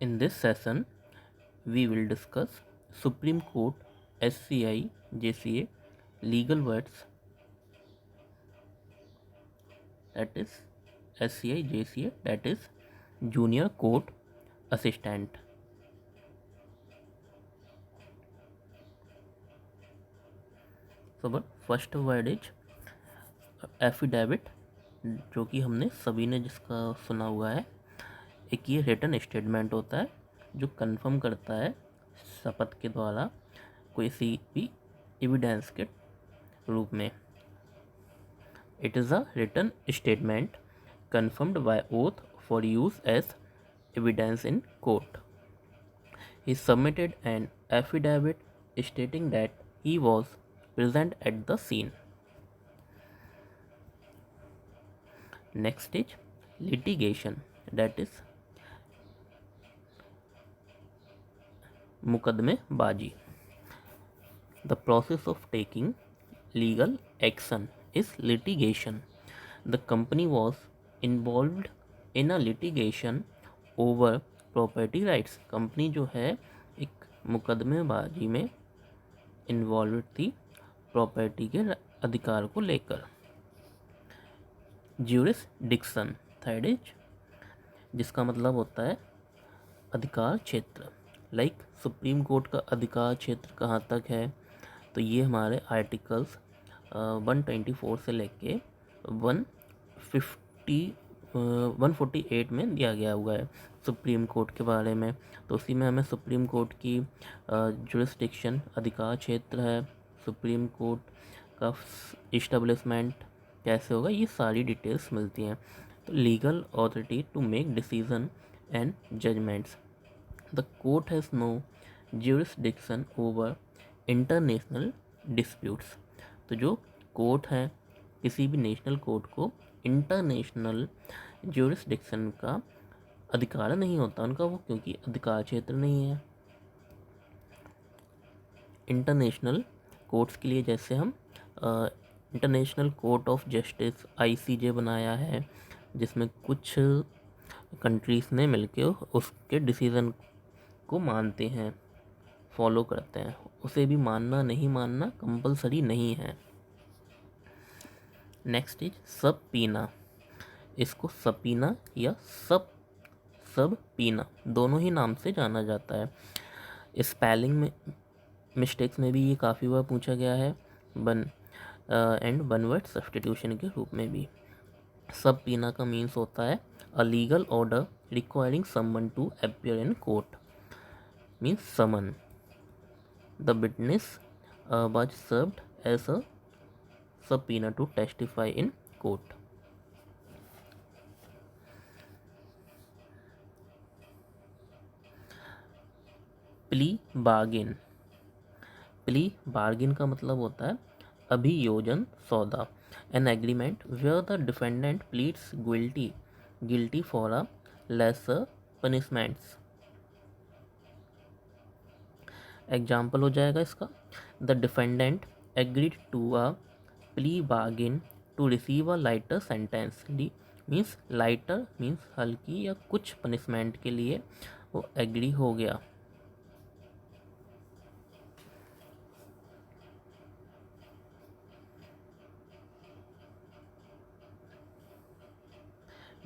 In this session, we will discuss Supreme Court SCI JCA legal words, that is SCI JCA, that is Junior Court Assistant. So but first word is affidavit, जो कि हमने सभी ने जिसका सुना हुआ है। एक ये रिटन स्टेटमेंट होता है जो कंफर्म करता है शपथ के द्वारा किसी भी एविडेंस के रूप में। It is a written statement confirmed by oath for use as evidence in court. He submitted an affidavit stating that he was present at the scene. Next is litigation, that is मुकदमेबाजी. The process of taking legal action is litigation. The company was involved in a litigation over property rights. Company जो है एक मुकदमेबाजी में involve थी property के अधिकार को लेकर. ज्यूरिसडिक्शन, थर्ड इज, जिसका मतलब होता है अधिकार क्षेत्र. लाइक सुप्रीम कोर्ट का अधिकार क्षेत्र कहाँ तक है, तो ये हमारे आर्टिकल्स 124 से लेके 148 में दिया गया हुआ है सुप्रीम कोर्ट के बारे में. तो उसी में हमें सुप्रीम कोर्ट की जुरिस्डिक्शन अधिकार क्षेत्र है, सुप्रीम कोर्ट का इस्टेब्लिशमेंट कैसे होगा, ये सारी डिटेल्स मिलती हैं. तो legal authority to make decision and judgments. The court has no jurisdiction over international disputes. तो जो कोर्ट है किसी भी नेशनल कोर्ट को इंटरनेशनल ज्यूरिसडिक्शन का अधिकार नहीं होता उनका, वो क्योंकि अधिकार क्षेत्र नहीं है. इंटरनेशनल कोर्ट्स के लिए जैसे हम international court of justice ICJ बनाया है, जिसमें कुछ कंट्रीज़ ने मिलकर उसके डिसीज़न को मानते हैं, फॉलो करते हैं. उसे भी मानना नहीं मानना कंपलसरी नहीं है. नेक्स्ट इज सब पीना. इसको सबीना या सब पीना दोनों ही नाम से जाना जाता है. स्पेलिंग में मिस्टेक्स में भी ये काफ़ी बार पूछा गया है, एंड वन वर्ड सब्स्टिट्यूशन के रूप में भी. सब पीना का मीन्स होता है a legal order requiring someone to appear in court, means summon. The witness was served as a subpoena to testify in court. Plea bargain. Plea bargain का मतलब होता है अभियोजन सौदा. An agreement where the defendant pleads guilty for a lesser punishments. Example हो जाएगा इसका, the defendant agreed to a plea bargain to receive a lighter sentence. Means lighter means हल्की या कुछ पनिशमेंट के लिए वो एग्री हो गया.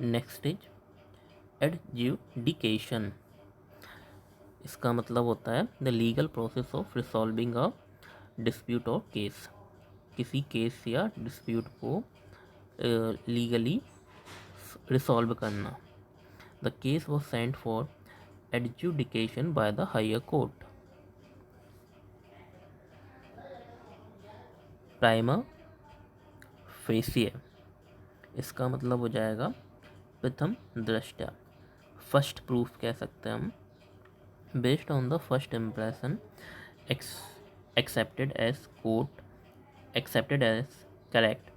Next is adjudication. इसका मतलब होता है the legal process of resolving a dispute और केस. किसी केस या डिस्प्यूट को लीगली रिसॉल्व करना. The case was sent for adjudication by the higher court. Prima facie. इसका मतलब हो जाएगा प्रथम दृष्टया, फर्स्ट प्रूफ कह सकते हैं हम. Based on the first impression accepted as correct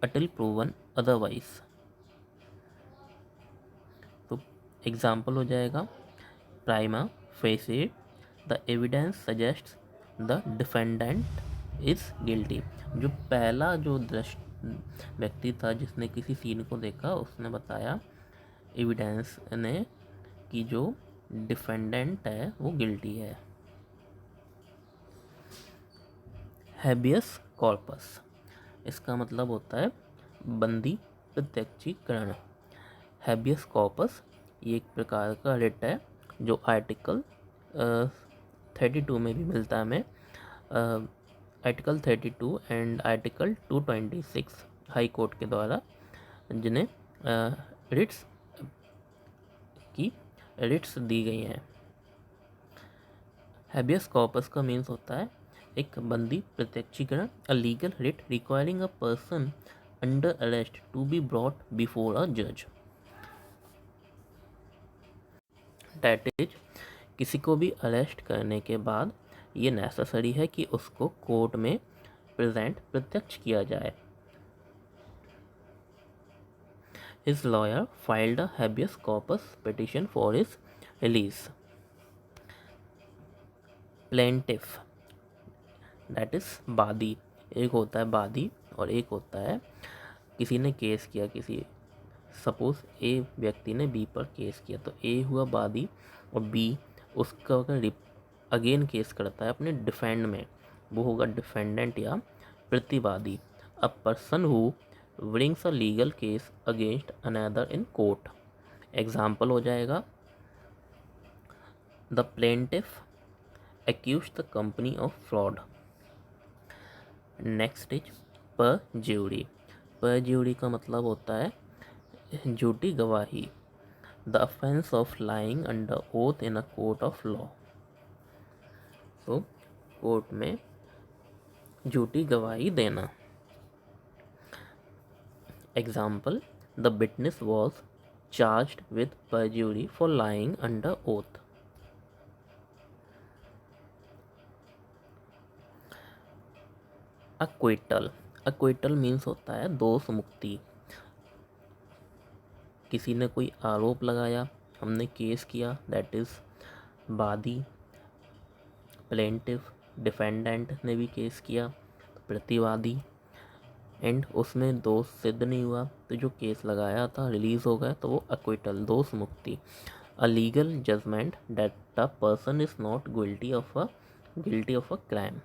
until proven otherwise. तो एग्जाम्पल हो जाएगा prima facie the evidence suggests the defendant is guilty. जो पहला जो व्यक्ति था जिसने किसी सीन को देखा, उसने बताया एविडेंस ने कि जो डिफेंडेंट है वो गिल्टी है। हैबियस कॉर्पस, इसका मतलब होता है बंदी प्रत्यक्षीकरण। हैबियस कॉर्पस ये एक प्रकार का रिट है जो आर्टिकल 32 में भी मिलता है हमें। Article 32 and article 226 high court के द्वारा जिन्हें रिट्स की रिट्स दी गई हैं। हैबियस कॉर्पस का मीन्स होता है एक बंदी प्रत्यक्षीकरण, a legal writ requiring a person under arrest to be brought before a जज। दैट इज, किसी को भी अरेस्ट करने के बाद ये नेसेसरी है कि उसको कोर्ट में प्रेजेंट प्रत्यक्ष किया जाए। His lawyer filed a habeas corpus petition for his release. Plaintiff, that is वादी, एक होता है वादी और एक होता है किसी ने केस किया, किसी सपोज ए व्यक्ति ने बी पर केस किया, तो ए हुआ वादी और बी उसका अगर अगेन केस करता है अपने डिफेंड में, वो होगा डिफेंडेंट या प्रतिवादी। A person who brings a legal case against another in court. Example हो जाएगा the plaintiff accused the company of fraud. Next is perjury. Perjury का मतलब होता है झूठी गवाही। The offence of lying under oath in a court of law. तो court में झूठी गवाही देना। Example, the witness was charged with perjury for lying under oath. Acquittal, acquittal means होता है दोष मुक्ति। किसी ने कोई आरोप लगाया, हमने केस किया, दैट इज वादी। प्लेंटिफ, डिफेंडेंट ने भी केस किया, प्रतिवादी। एंड उसमें दोष सिद्ध नहीं हुआ तो जो केस लगाया था रिलीज हो गया, तो वो अक्विटल, दोष मुक्ति। A legal judgment that the person is not guilty of a crime.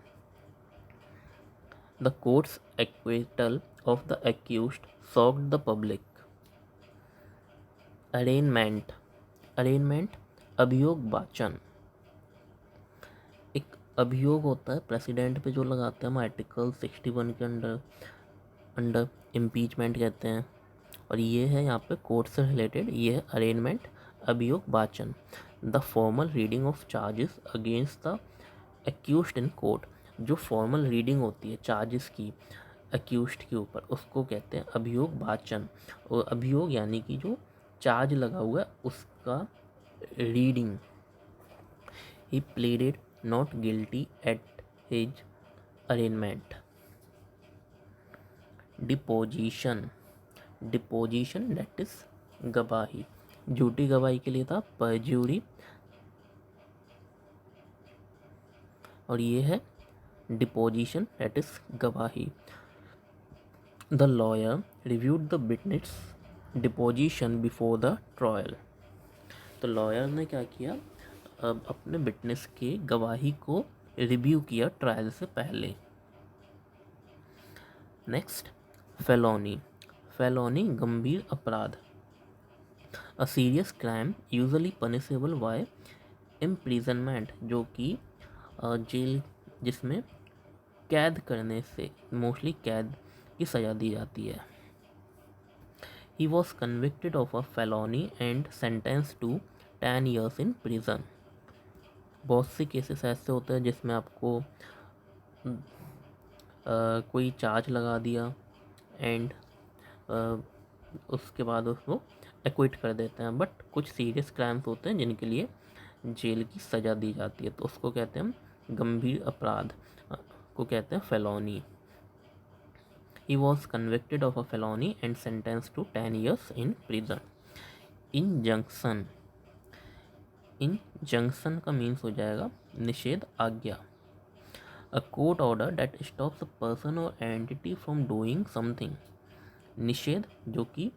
The court's acquittal of the accused shocked the public. Arraignment, अरेनमेंट अभियोग वाचन। एक अभियोग होता है प्रेसिडेंट पे जो लगाते हैं हम आर्टिकल 61 के अंडर इम्पीचमेंट कहते हैं, और ये है यहाँ पे कोर्ट से रिलेटेड, ये है अरेनमेंट अभियोग वाचन। The formal reading of charges against the accused in court. जो फॉर्मल रीडिंग होती है चार्जेस की अक्यूज्ड के ऊपर, उसको कहते हैं अभियोग वाचन। और अभियोग यानी कि जो चार्ज लगा हुआ है उसका reading. He pleaded not guilty at his arraignment. Deposition, deposition that is गवाही। झूठी गवाही के लिए था परज्यूरी, और ये है डिपोजिशन दैट इज गवाही। The lawyer reviewed the witness deposition before the trial. तो लॉयर ने क्या किया, अब अपने विटनेस के गवाही को रिव्यू किया ट्रायल से पहले। नेक्स्ट, फेलोनी, फेलोनी गंभीर अपराध। A serious crime usually punishable by imprisonment, जो कि जेल जिसमें कैद करने से, मोस्टली कैद की सज़ा दी जाती है। He was convicted of a felony and sentenced to 10 years in prison. बहुत से केसेस ऐसे होते हैं जिसमें आपको कोई चार्ज लगा दिया एंड उसके बाद उसको एक्विट कर देते हैं, बट कुछ सीरियस क्राइम्स होते हैं जिनके लिए जेल की सज़ा दी जाती है, तो उसको कहते हैं हम गंभीर अपराध को कहते हैं felony. He was convicted of a felony and sentenced to 10 years in prison. Injunction, injunction का मीन्स हो जाएगा निषेध आज्ञा। A court order that stops a person or entity from doing something. निषेध जो कि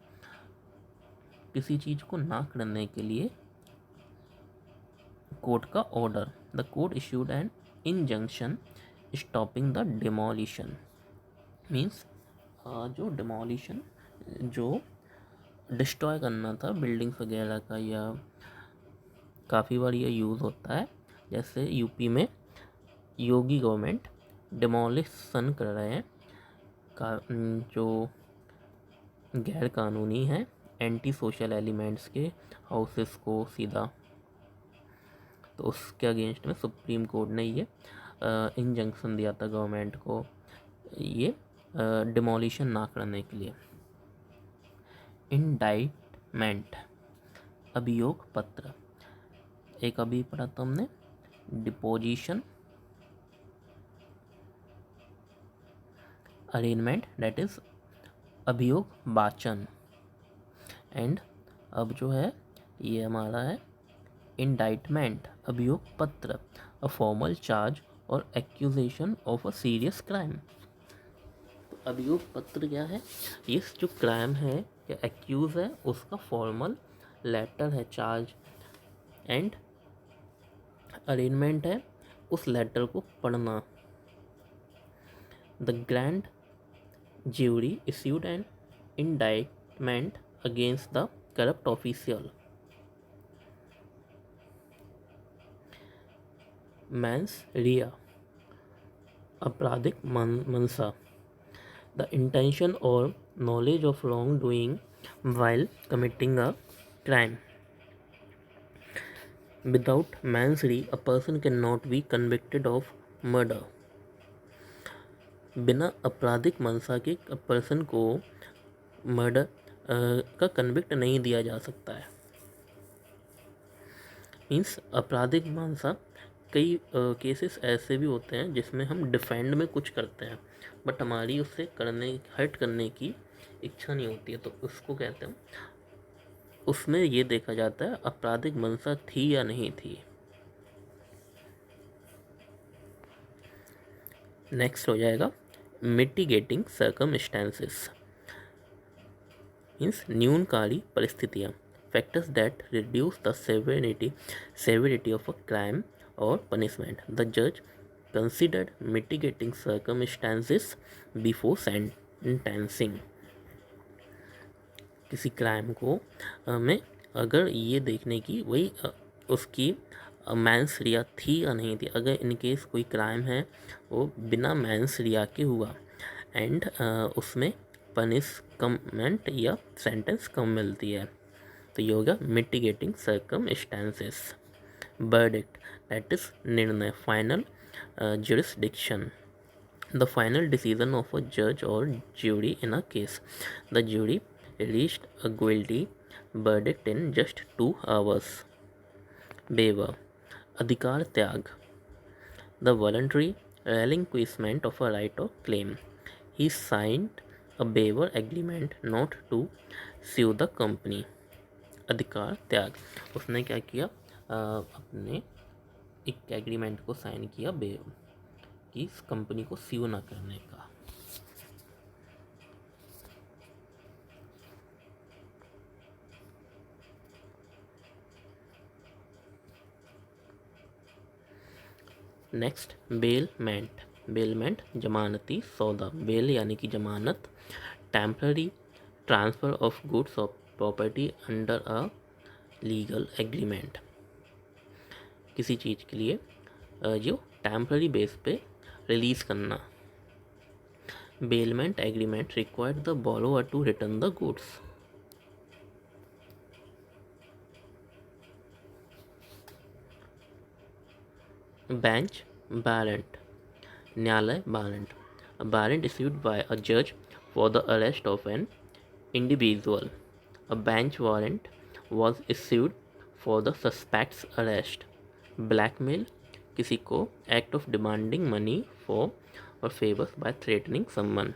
किसी चीज़ को ना करने के लिए कोर्ट का order, the court issued an injunction stopping the demolition. Means जो डिमोलिशन, जो डिस्ट्रॉय करना था बिल्डिंग्स वगैरह का, या काफ़ी बार ये यूज़ होता है, जैसे यूपी में योगी गवर्नमेंट डिमोलिशन कर रहे हैं जो गैर कानूनी है, एंटी सोशल एलिमेंट्स के हाउसेस को सीधा, तो उसके अगेंस्ट में सुप्रीम कोर्ट ने ये इंजंक्शन दिया था गवर्नमेंट को, ये डिमोलिशन ना करने के लिए। इंडाइटमेंट, अभियोग पत्र, एक अभी पढ़ा था हमने, डिपोजिशन, अरेंजमेंट दैट इज अभियोग वाचन, एंड अब जो है ये हमारा है इंडाइटमेंट, अभियोग पत्र, अ फॉर्मल चार्ज और accusation of a serious crime. तो अभियोग पत्र क्या है, ये जो क्राइम है या एक्यूज है उसका फॉर्मल लेटर है, चार्ज, एंड अरेंजमेंट है उस लेटर को पढ़ना। The grand jury issued an indictment against the corrupt official. Mens rea, आपराधिक मनसा, the intention or knowledge of wrongdoing while committing a crime. Without mens rea, a person cannot be convicted of murder. बिना आपराधिक मनसा के person को murder का convict नहीं दिया जा सकता है। मीन्स आपराधिक मनसा, कई केसेस ऐसे भी होते हैं जिसमें हम डिफेंड में कुछ करते हैं बट हमारी उससे हर्ट करने की इच्छा नहीं होती है, तो उसको कहते हैं, उसमें ये देखा जाता है आपराधिक मनसा थी या नहीं थी। नेक्स्ट हो जाएगा मिटिगेटिंग सर्कमस्टेंसेस, मीन्स न्यूनकारी परिस्थितियाँ, factors that reduce the severity of a crime or punishment. The judge considered mitigating circumstances before sentencing. किसी क्राइम को में अगर ये देखने की वही उसकी मैंस रिया थी या नहीं थी, अगर इनकेस कोई क्राइम है वो बिना मैंस रिया के हुआ एंड उसमें पनिशमेंट या सेंटेंस कम मिलती है, तो ये होगा mitigating circumstances. Verdict that is निर्णय, final jurisdiction, the final decision of a जज और jury in a case. The jury reached a guilty verdict in just 2 hours. Waiver, अधिकार त्याग, the voluntary relinquishment of a right or claim. He signed a waiver agreement not to sue the company. अधिकार त्याग, उसने क्या किया, अपने एक agreement को साइन किया कि इस कंपनी को स्यू ना करने का। नेक्स्ट बेलमेंट, बेलमेंट जमानती सौदा, बेल यानी कि जमानत, temporary transfer of goods of property under a legal agreement, किसी चीज़ के लिए जो टेम्पररी बेस पे रिलीज़ करना। Bailment agreement required the borrower to return the goods. Bench warrant, न्यायालय warrant, a warrant issued by a judge for the arrest of an individual. A bench warrant was issued for the suspect's arrest. Blackmail, किसी को act of demanding money for or favors by threatening someone.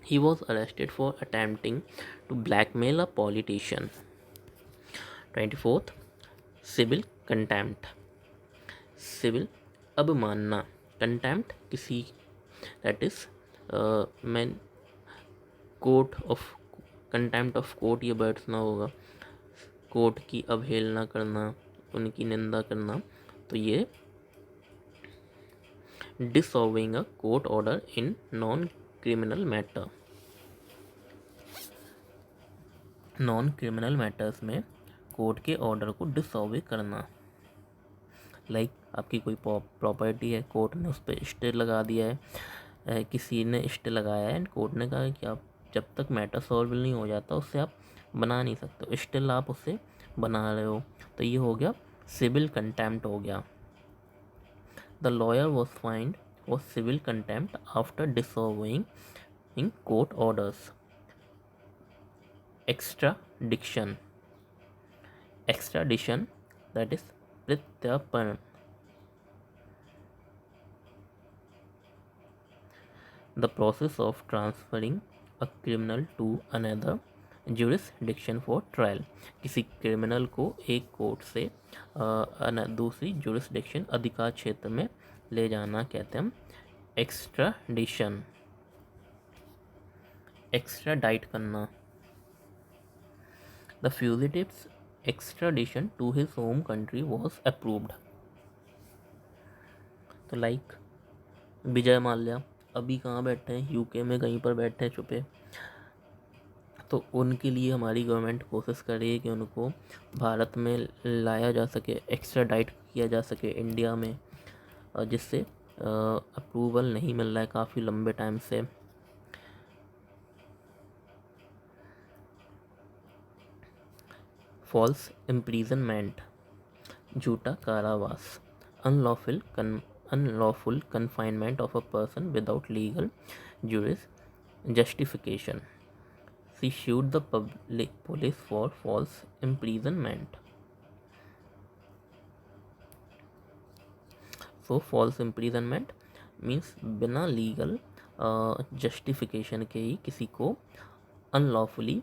He was arrested for attempting to blackmail a politician. 24th, civil contempt, civil अवमानना, contempt किसी that is मैं court of contempt of court, ये words ना होगा, court की अवहेलना करना, उनकी निंदा करना, तो ये disobeying a court order in non criminal matter. Non criminal matters में कोर्ट के ऑर्डर को डिसऑबे करना, लाइक आपकी कोई प्रॉपर्टी है, कोर्ट ने उस पर स्टे लगा दिया है, किसी ने स्टे लगाया है एंड कोर्ट ने कहा है कि आप जब तक मैटर सॉल्व नहीं हो जाता उससे आप बना नहीं सकते, स्टिल आप उससे बना रहे हो, तो ये हो गया सिविल कंटेम्प्ट हो गया। The lawyer was find for civil contempt after disobeying in court orders. Extradition, extradition that is प्रत्यर्पण, the process of transferring a criminal to another jurisdiction for trial। किसी क्रिमिनल को एक कोर्ट से दूसरी jurisdiction अधिकार क्षेत्र में ले जाना कहते हैं हम एक्स्ट्राडिशन। एक्स्ट्राडाइट करना, the fugitives extradition to his home country was approved. तो लाइक विजय माल्या अभी कहाँ बैठे हैं, यूके में कहीं पर बैठे हैं छुपे, तो उनके लिए हमारी गवर्नमेंट कोशिश कर रही है कि उनको भारत में लाया जा सके, एक्स्ट्राडाइट किया जा सके इंडिया में, जिससे अप्रूवल नहीं मिल रहा है काफ़ी लंबे टाइम से। फॉल्स इम्प्रीजनमेंट, झूठा कारावास, unlawful confinement of a person without legal justification। She sued the police for false imprisonment। So false imprisonment means बिना लीगल जस्टिफिकेशन के ही किसी को अनलॉफुली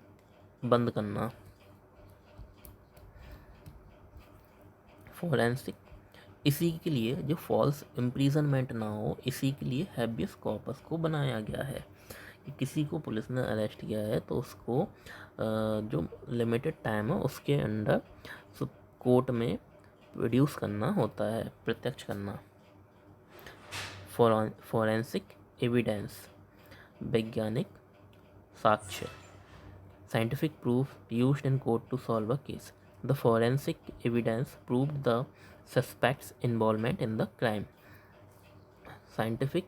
बंद करना। फॉरेंसिक, इसी के लिए जो फॉल्स इम्प्रीजनमेंट ना हो, इसी के लिए हैबियस कॉर्पस को बनाया गया है कि किसी को पुलिस ने अरेस्ट किया है तो उसको जो लिमिटेड टाइम है उसके अंडर कोर्ट में प्रोड्यूस करना होता है, प्रत्यक्ष करना। फॉरेंसिक एविडेंस, वैज्ञानिक साक्ष्य, scientific proof used in court to solve a case। The forensic evidence proved the suspect's involvement in the crime। Scientific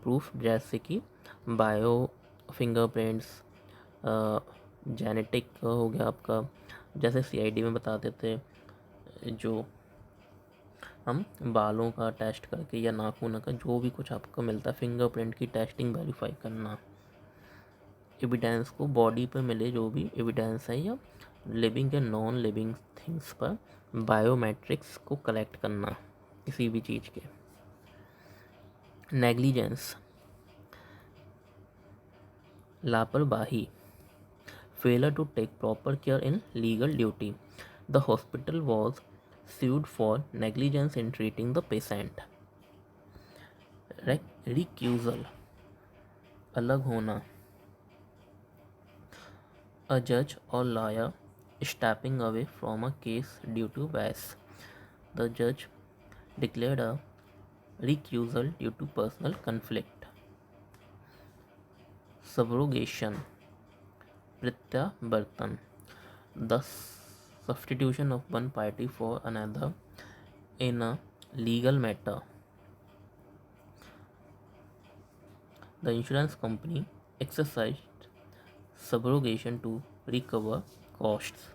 proof जैसे कि बायो फिंगरप्रिंट्स, जेनेटिक हो गया आपका, जैसे सीआईडी में बताते थे जो हम बालों का टेस्ट करके या नाखून का जो भी कुछ आपको मिलता है, फिंगरप्रिंट की टेस्टिंग वेरीफाई करना। एविडेंस को बॉडी पर मिले जो भी एविडेंस है या लिविंग या नॉन लिविंग थिंग्स पर बायोमेट्रिक्स को कलेक्ट करना किसी भी चीज़ के। नेग्लिजेंस, लापरवाही, failure to take proper care in legal duty. The hospital was sued for negligence in treating the patient। Recusal, अलग होना, a judge or lawyer stepping away from a case due to bias। The judge declared a recusal due to personal conflict। Subrogation, प्रत्यावर्तन, the substitution of one party for another in a legal matter। The insurance company exercised subrogation to recover costs।